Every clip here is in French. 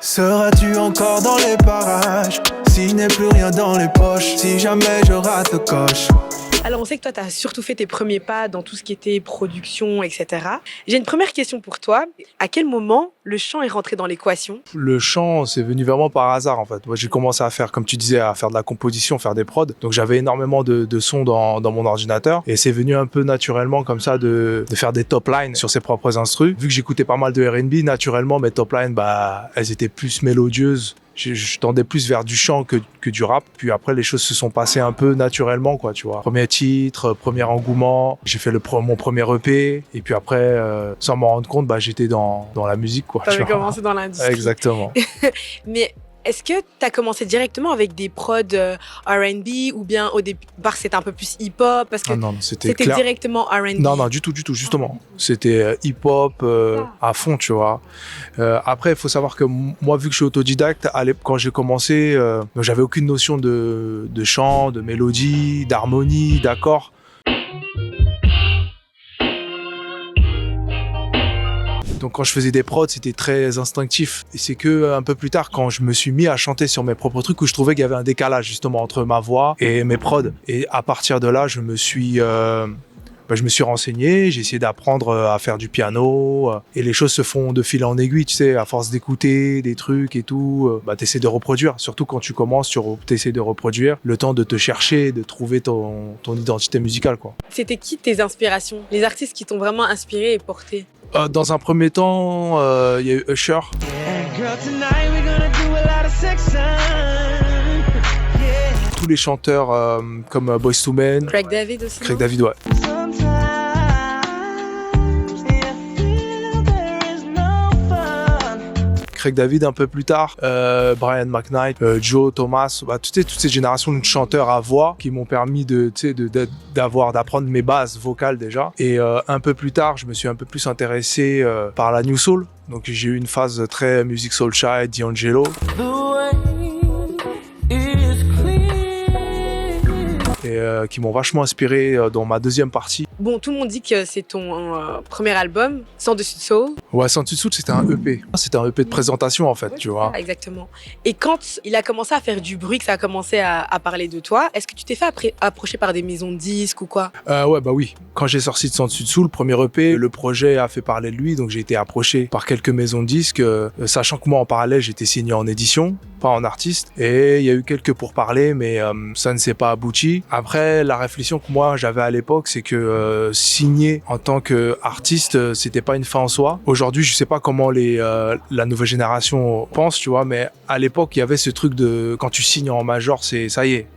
Seras-tu encore dans les parages s'il n'est plus rien dans les poches, si jamais je rate le coche? Alors, on sait que toi, tu as surtout fait tes premiers pas dans tout ce qui était production, etc. J'ai une première question pour toi. À quel moment le chant est rentré dans l'équation? Le chant, c'est venu vraiment par hasard en fait. Moi, j'ai commencé à faire, comme tu disais, à faire de la composition, faire des prods. Donc j'avais énormément de sons dans mon ordinateur et c'est venu un peu naturellement comme ça de faire des top lines sur ses propres instrus. Vu que j'écoutais pas mal de R&B, naturellement mes top lines, elles étaient plus mélodieuses. Je tendais plus vers du chant que du rap. Puis après, les choses se sont passées un peu naturellement, quoi, tu vois. Premier titre, premier engouement. J'ai fait mon premier EP. Et puis après, sans m'en rendre compte, j'étais dans la musique, quoi. Tu avais commencé dans l'industrie. Exactement. Mais est-ce que tu as commencé directement avec des prods R&B ou bien au départ c'était un peu plus hip-hop parce que non, c'était directement R&B? Non, du tout, justement. C'était hip-hop à fond, tu vois. Après, il faut savoir que moi, vu que je suis autodidacte, quand j'ai commencé, j'avais aucune notion de chant, de mélodie, d'harmonie, d'accords. Donc quand je faisais des prods, c'était très instinctif. Et c'est que un peu plus tard, quand je me suis mis à chanter sur mes propres trucs, où je trouvais qu'il y avait un décalage justement entre ma voix et mes prods. Et à partir de là, je me suis renseigné, j'ai essayé d'apprendre à faire du piano. Et les choses se font de fil en aiguille, tu sais, à force d'écouter des trucs et tout. T'essaies de reproduire. Surtout quand tu commences, t'essaies de reproduire. Le temps de te chercher, de trouver ton identité musicale, quoi. C'était qui tes inspirations? Les artistes qui t'ont vraiment inspiré et porté? Dans un premier temps, il y a eu Usher. Tous les chanteurs comme Boyz II Men. Craig David aussi. Craig David, ouais. Craig David un peu plus tard, Brian McKnight, Joe Thomas, toutes ces générations de chanteurs à voix qui m'ont permis d'apprendre mes bases vocales déjà. Et un peu plus tard, je me suis un peu plus intéressé par la New Soul. Donc j'ai eu une phase très musique Soul Child, D'Angelo. Et qui m'ont vachement inspiré dans ma deuxième partie. Bon, tout le monde dit que c'est ton premier album, Sans Dessus de Soul. Ouais, Sans Dessus de Soul, c'était un EP. C'était un EP de présentation, en fait, tu vois. Exactement. Et quand il a commencé à faire du bruit, que ça a commencé à parler de toi, est-ce que tu t'es fait approcher par des maisons de disques ou quoi? Oui. Quand j'ai sorti de Sans Dessus de Soul, le premier EP, le projet a fait parler de lui, donc j'ai été approché par quelques maisons de disques, sachant que moi, en parallèle, j'étais signé en édition, pas en artiste. Et il y a eu quelques pourparlers, mais ça ne s'est pas abouti. Après, la réflexion que moi j'avais à l'époque, c'est que signer en tant qu'artiste, c'était pas une fin en soi. Aujourd'hui, je sais pas comment la nouvelle génération pense, tu vois, mais à l'époque, il y avait ce truc de quand tu signes en major, c'est ça y est,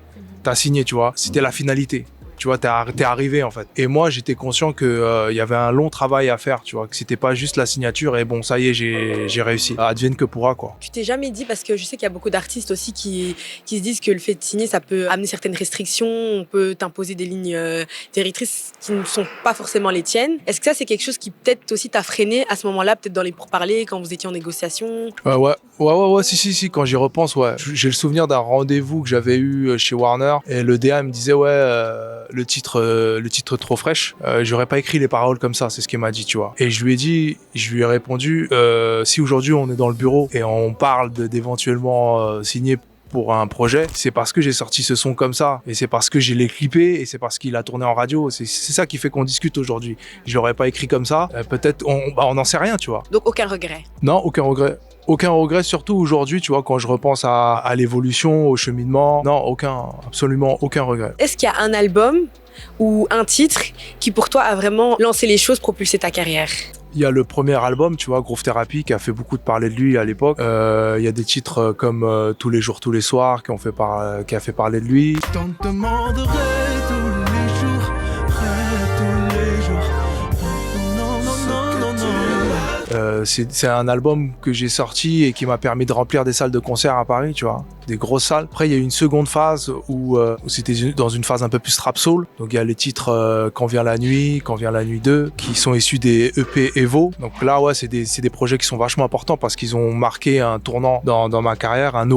t'as signé, tu vois. C'était la finalité. Tu vois, t'es arrivé en fait. Et moi, j'étais conscient que y avait un long travail à faire, tu vois, que c'était pas juste la signature et bon, ça y est, j'ai réussi. Advienne que pourra, quoi. Tu t'es jamais dit, parce que je sais qu'il y a beaucoup d'artistes aussi qui se disent que le fait de signer, ça peut amener certaines restrictions, on peut t'imposer des lignes directrices qui ne sont pas forcément les tiennes. Est-ce que ça, c'est quelque chose qui peut-être aussi t'a freiné à ce moment-là, peut-être dans les pourparlers, quand vous étiez en négociation? Ouais, si, quand j'y repense, ouais. J'ai le souvenir d'un rendez-vous que j'avais eu chez Warner et le DA me disait, le titre trop fraîche, j'aurais pas écrit les paroles comme ça, c'est ce qu'il m'a dit, tu vois. Et je lui ai répondu, si aujourd'hui on est dans le bureau et on parle d'éventuellement signer pour un projet, c'est parce que j'ai sorti ce son comme ça, et c'est parce que j'ai l'ai clippé, et c'est parce qu'il a tourné en radio, c'est ça qui fait qu'on discute aujourd'hui. Je l'aurais pas écrit comme ça, peut-être, on n'en sait rien, tu vois. Donc aucun regret? Non, aucun regret. Aucun regret, surtout aujourd'hui, tu vois, quand je repense à l'évolution, au cheminement. Non, absolument aucun regret. Est-ce qu'il y a un album ou un titre qui pour toi a vraiment lancé les choses, propulsé ta carrière? Il y a le premier album, tu vois, Groove Therapy, qui a fait beaucoup de parler de lui à l'époque. Il y a des titres comme Tous les jours, tous les soirs, qui a fait parler de lui. Je t'en demanderai tous les jours, tous les jours. C'est un album que j'ai sorti et qui m'a permis de remplir des salles de concert à Paris, tu vois, des grosses salles. Après, il y a eu une seconde phase où c'était dans une phase un peu plus rap soul. Donc il y a les titres Quand vient la nuit 2, qui sont issus des EP Evo. Donc là, ouais, c'est des projets qui sont vachement importants parce qu'ils ont marqué un tournant dans ma carrière, un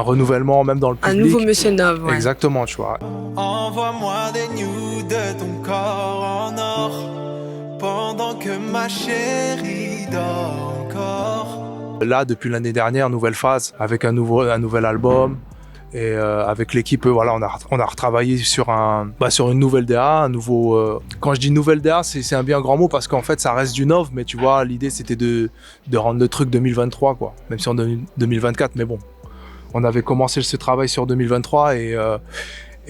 renouvellement même dans le public. Un nouveau Monsieur Nov, ouais. Exactement, tu vois. Envoie-moi des news de ton corps en or pendant que ma chérie dort encore. Là, depuis l'année dernière, nouvelle phase avec un nouvel album. Et avec l'équipe, voilà, on a retravaillé sur une nouvelle DA, un nouveau. Quand je dis nouvelle DA, c'est un bien grand mot parce qu'en fait, ça reste du neuf, mais tu vois, l'idée c'était de rendre le truc 2023, quoi. Même si on est 2024, mais bon, on avait commencé ce travail sur 2023 et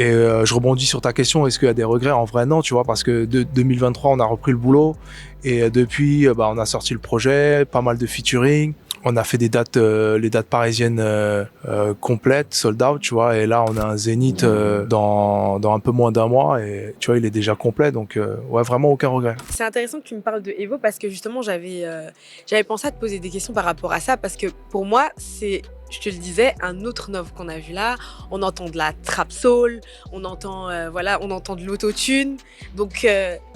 je rebondis sur ta question, est-ce qu'il y a des regrets? En vrai, non, tu vois, parce que de 2023, on a repris le boulot et depuis, on a sorti le projet, pas mal de featuring. On a fait des dates, les dates parisiennes complètes, sold out, tu vois. Et là, on a un zénith dans un peu moins d'un mois et tu vois, il est déjà complet. Donc, ouais, vraiment aucun regret. C'est intéressant que tu me parles de Evo parce que justement, j'avais pensé à te poser des questions par rapport à ça parce que pour moi, c'est, je te le disais, un autre Nov qu'on a vu là. On entend de la trap soul, on entend de l'autotune. Donc,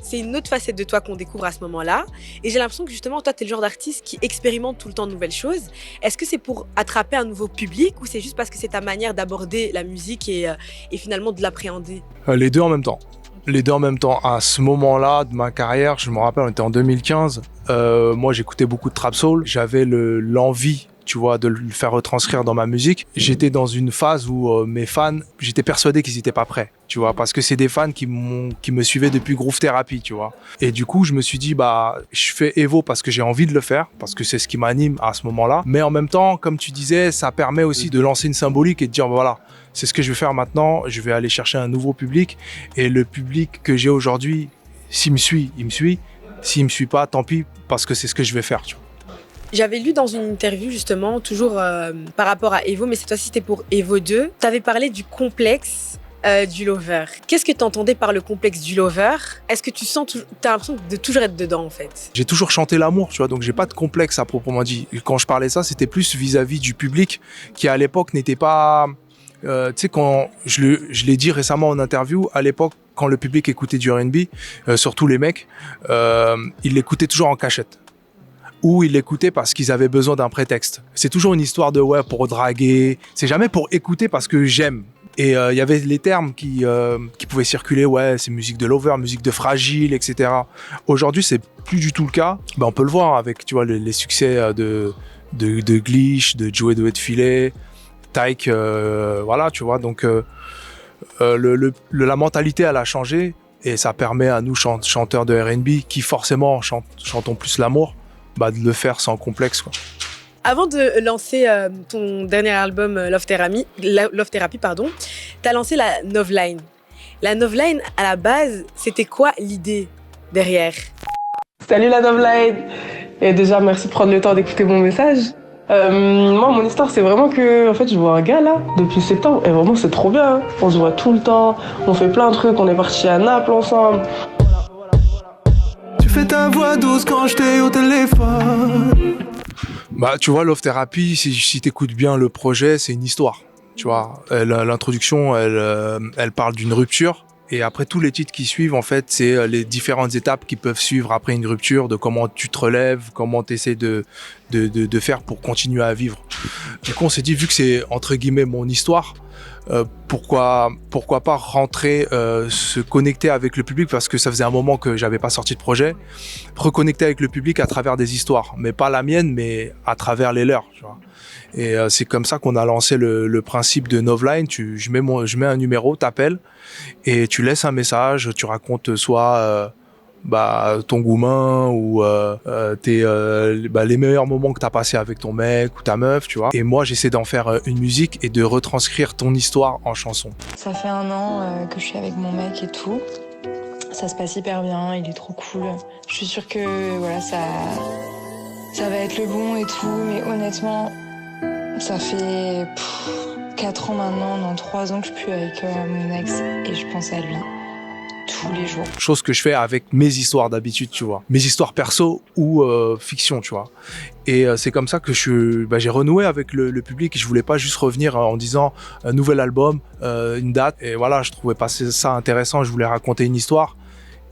c'est une autre facette de toi qu'on découvre à ce moment-là. Et j'ai l'impression que justement, toi, tu es le genre d'artiste qui expérimente tout le temps de nouvelles choses. Est-ce que c'est pour attraper un nouveau public ou c'est juste parce que c'est ta manière d'aborder la musique et finalement de l'appréhender? Les deux en même temps. Les deux en même temps. À ce moment-là de ma carrière, je me rappelle, on était en 2015. Moi, j'écoutais beaucoup de trap soul. J'avais l'envie, tu vois, de le faire retranscrire dans ma musique. J'étais dans une phase où mes fans, j'étais persuadé qu'ils n'étaient pas prêts, tu vois, parce que c'est des fans qui me suivaient depuis Groove Therapy, tu vois. Et du coup, je me suis dit, je fais Evo parce que j'ai envie de le faire, parce que c'est ce qui m'anime à ce moment-là. Mais en même temps, comme tu disais, ça permet aussi de lancer une symbolique et de dire, voilà, c'est ce que je vais faire maintenant. Je vais aller chercher un nouveau public. Et le public que j'ai aujourd'hui, s'il me suit, il me suit. S'il me suit pas, tant pis, parce que c'est ce que je vais faire, tu vois. J'avais lu dans une interview justement, toujours par rapport à Evo, mais cette fois-ci c'était pour Evo 2. Tu avais parlé du complexe du lover. Qu'est-ce que tu entendais par le complexe du lover? Est-ce que tu as l'impression de toujours être dedans en fait? J'ai toujours chanté l'amour, tu vois, donc j'ai pas de complexe à proprement dit. Quand je parlais ça, c'était plus vis-à-vis du public qui à l'époque n'était pas... tu sais, quand je l'ai dit récemment en interview, à l'époque, quand le public écoutait du R&B, surtout les mecs, ils l'écoutaient toujours en cachette. Ou ils l'écoutaient parce qu'ils avaient besoin d'un prétexte. C'est toujours une histoire de ouais pour draguer. C'est jamais pour écouter parce que j'aime. Et il y avait les termes qui pouvaient circuler, ouais, c'est musique de lover, musique de fragile, etc. Aujourd'hui, c'est plus du tout le cas. On peut le voir avec, tu vois, les succès de Glitch, de Joey de Filet, Tyke, voilà, tu vois. Donc la mentalité, elle a changé et ça permet à nous chanteurs de R&B qui forcément chantons plus l'amour, de le faire sans complexe, quoi. Avant de lancer ton dernier album Love Therapy, t'as lancé la Novline. La Novline, à la base, c'était quoi l'idée derrière? Salut la Novline. Et déjà, merci de prendre le temps d'écouter mon message. Moi, mon histoire, c'est vraiment que, en fait, je vois un gars là depuis septembre et vraiment, c'est trop bien. Hein. On se voit tout le temps, on fait plein de trucs, on est partis à Naples ensemble. Tu fais ta voix douce quand je t'ai au téléphone. Tu vois, Love Therapy, si t'écoutes bien le projet, c'est une histoire. Tu vois, l'introduction, elle parle d'une rupture. Et après, tous les titres qui suivent, en fait, c'est les différentes étapes qui peuvent suivre après une rupture, de comment tu te relèves, comment tu essaies de faire pour continuer à vivre. Du coup, on s'est dit, vu que c'est, entre guillemets, mon histoire, pourquoi pas rentrer, se connecter avec le public, parce que ça faisait un moment que j'avais pas sorti de projet, reconnecter avec le public à travers des histoires, mais pas la mienne, mais à travers les leurs, tu vois. Et c'est comme ça qu'on a lancé le principe de Novline. Je mets un numéro, t'appelles et tu laisses un message, tu racontes soit ton goumin ou les meilleurs moments que t'as passé avec ton mec ou ta meuf, tu vois. Et moi, j'essaie d'en faire une musique et de retranscrire ton histoire en chanson. Ça fait 1 an que je suis avec mon mec et tout. Ça se passe hyper bien, il est trop cool. Je suis sûre que voilà, ça va être le bon et tout, mais honnêtement, ça fait 4 ans maintenant, dans 3 ans que je suis plus avec mon ex et je pense à lui tous les jours. Chose que je fais avec mes histoires d'habitude, tu vois. Mes histoires perso ou fiction, tu vois. Et c'est comme ça que j'ai renoué avec le public. Je voulais pas juste revenir en disant un nouvel album, une date. Et voilà, je trouvais pas ça intéressant. Je voulais raconter une histoire.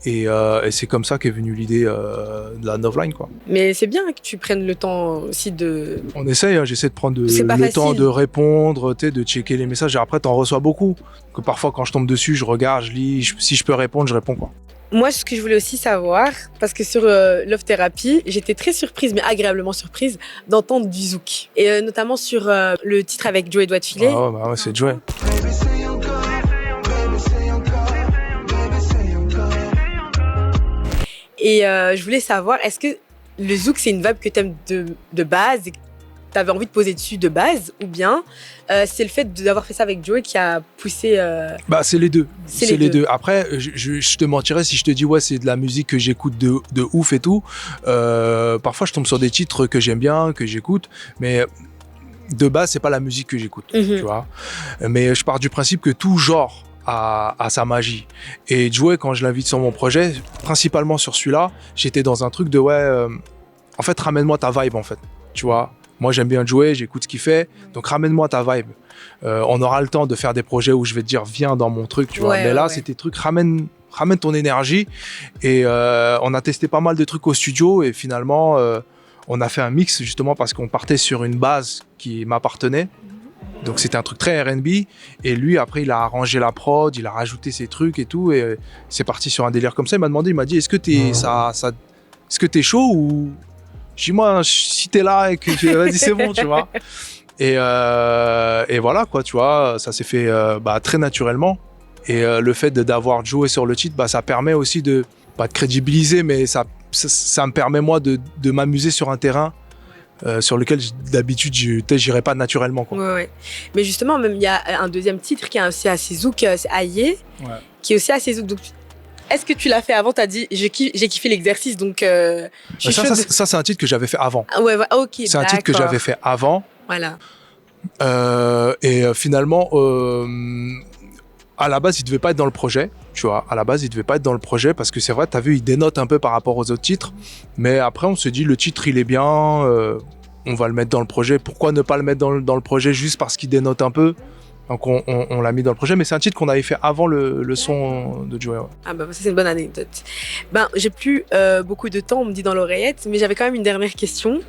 Et c'est comme ça qu'est venue l'idée de la Novline, quoi. Mais c'est bien que tu prennes le temps aussi de... On essaye, hein, j'essaie de prendre le facile. temps de répondre, de checker les messages. Et après, t'en reçois beaucoup. Que parfois, quand je tombe dessus, je regarde, je lis. Si je peux répondre, je réponds, quoi. Moi, ce que je voulais aussi savoir, parce que sur Love Therapy, j'étais très surprise, mais agréablement surprise, d'entendre du zouk. Et notamment sur le titre avec Joey Doit de Filer. Ah ouais, bah ouais, c'est Joey. Et je voulais savoir, est-ce que le zouk, c'est une vibe que t'aimes de base et que t'avais envie de poser dessus de base, ou bien c'est le fait d'avoir fait ça avec Joey qui a poussé... Bah, c'est les deux. C'est les deux. Après, je te mentirais si je te dis, ouais, c'est de la musique que j'écoute de ouf et tout. Parfois, je tombe sur des titres que j'aime bien, que j'écoute, mais de base, c'est pas la musique que j'écoute, tu vois. Mais je pars du principe que tout genre a sa magie. Et Joey, quand je l'invite sur mon projet, principalement sur celui-là, j'étais dans un truc de, en fait, ramène-moi ta vibe, en fait, tu vois. Moi, j'aime bien Joey, j'écoute ce qu'il fait, donc ramène-moi ta vibe. On aura le temps de faire des projets où je vais te dire, viens dans mon truc, tu vois. Mais là, c'était truc, ramène ton énergie. Et on a testé pas mal de trucs au studio et finalement, on a fait un mix justement parce qu'on partait sur une base qui m'appartenait. Donc c'était un truc très R&B et lui après il a arrangé la prod, il a rajouté ses trucs et tout et c'est parti sur un délire comme ça. Il m'a dit est-ce que t'es chaud ou je dis moi si t'es là et que vas-y c'est bon tu vois. Et voilà quoi tu vois ça s'est fait très naturellement et le fait d'avoir joué sur le titre ça permet aussi de pas de crédibiliser mais ça me permet moi de m'amuser sur un terrain. Sur lequel d'habitude j'irais pas naturellement quoi. Ouais. Mais justement même il y a un deuxième titre qui est aussi assez zouk, c'est Aïe, qui est aussi assez zouk. Donc est-ce que tu l'as fait avant? T'as dit j'ai kiffé l'exercice donc. Ça c'est un titre que j'avais fait avant. Ouais ok. C'est un titre que j'avais fait avant. Voilà. Et finalement. À la base, il devait pas être dans le projet, tu vois. À la base, il devait pas être dans le projet parce que c'est vrai, t'as vu, il dénote un peu par rapport aux autres titres. Mais après, on se dit, le titre, il est bien, on va le mettre dans le projet. Pourquoi ne pas le mettre dans le projet juste parce qu'il dénote un peu? Donc, on l'a mis dans le projet. Mais c'est un titre qu'on avait fait avant le son de Joey. Ouais. Ah ça, c'est une bonne anecdote. J'ai plus beaucoup de temps, on me dit dans l'oreillette, mais j'avais quand même une dernière question.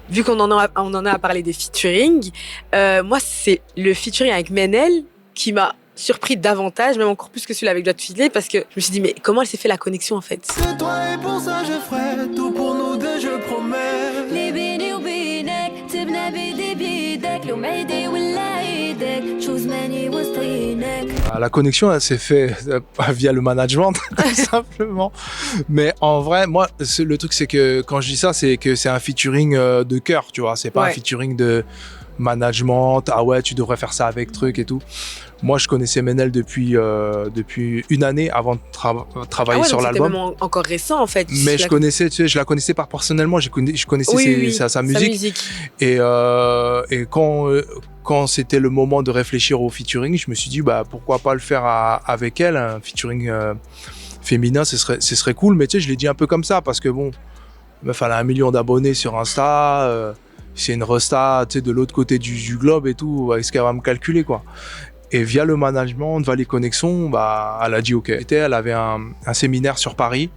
Vu qu'on en a parlé des featuring, moi, c'est le featuring avec Menel qui m'a surpris davantage, même encore plus que celui avec Doit de Filer, parce que je me suis dit, mais comment elle s'est fait la connexion en fait? C'est toi et pour ça je ferai tout pour nous deux, je promets. La connexion, elle s'est faite via le management, tout simplement. Mais en vrai, moi, le truc, c'est que quand je dis ça, c'est que c'est un featuring de cœur, tu vois. C'est pas un featuring de management, ah ouais, tu devrais faire ça avec truc et tout. Moi, je connaissais Menel depuis une année avant de travailler sur l'album. C'était même encore récent, en fait. Mais je la connaissais pas personnellement. Je connaissais sa musique. Et quand c'était le moment de réfléchir au featuring, je me suis dit, pourquoi pas le faire avec elle, un featuring féminin, ce serait cool. Mais tu sais, je l'ai dit un peu comme ça parce que bon, il fallait 1 million d'abonnés sur Insta. C'est une resta, tu sais, de l'autre côté du globe et tout. Est-ce qu'elle va me calculer, quoi? Et via le management, via les connexions, elle a dit OK. Elle avait un séminaire sur Paris.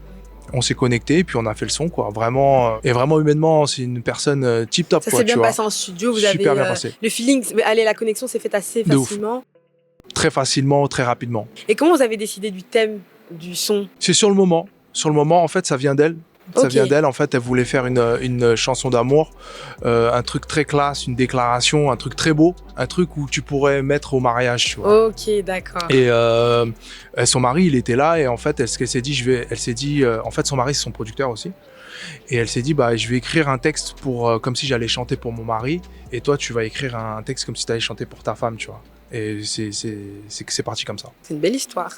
On s'est connectés et puis on a fait le son, quoi. Vraiment, et vraiment humainement, c'est une personne tip top. Ça s'est bien passé en studio. Vous avez bien passé. Le feeling, la connexion s'est faite assez facilement. Très facilement, très rapidement. Et comment vous avez décidé du thème du son? C'est sur le moment. Sur le moment, en fait, ça vient d'elle. Ça vient d'elle, en fait, elle voulait faire une chanson d'amour, un truc très classe, une déclaration, un truc très beau, un truc où tu pourrais mettre au mariage, tu vois. Ok, d'accord. Et son mari, il était là et en fait, elle s'est dit, en fait, son mari, c'est son producteur aussi. Et elle s'est dit, je vais écrire un texte comme si j'allais chanter pour mon mari et toi, tu vas écrire un texte comme si tu allais chanter pour ta femme, tu vois. Et c'est parti comme ça. C'est une belle histoire.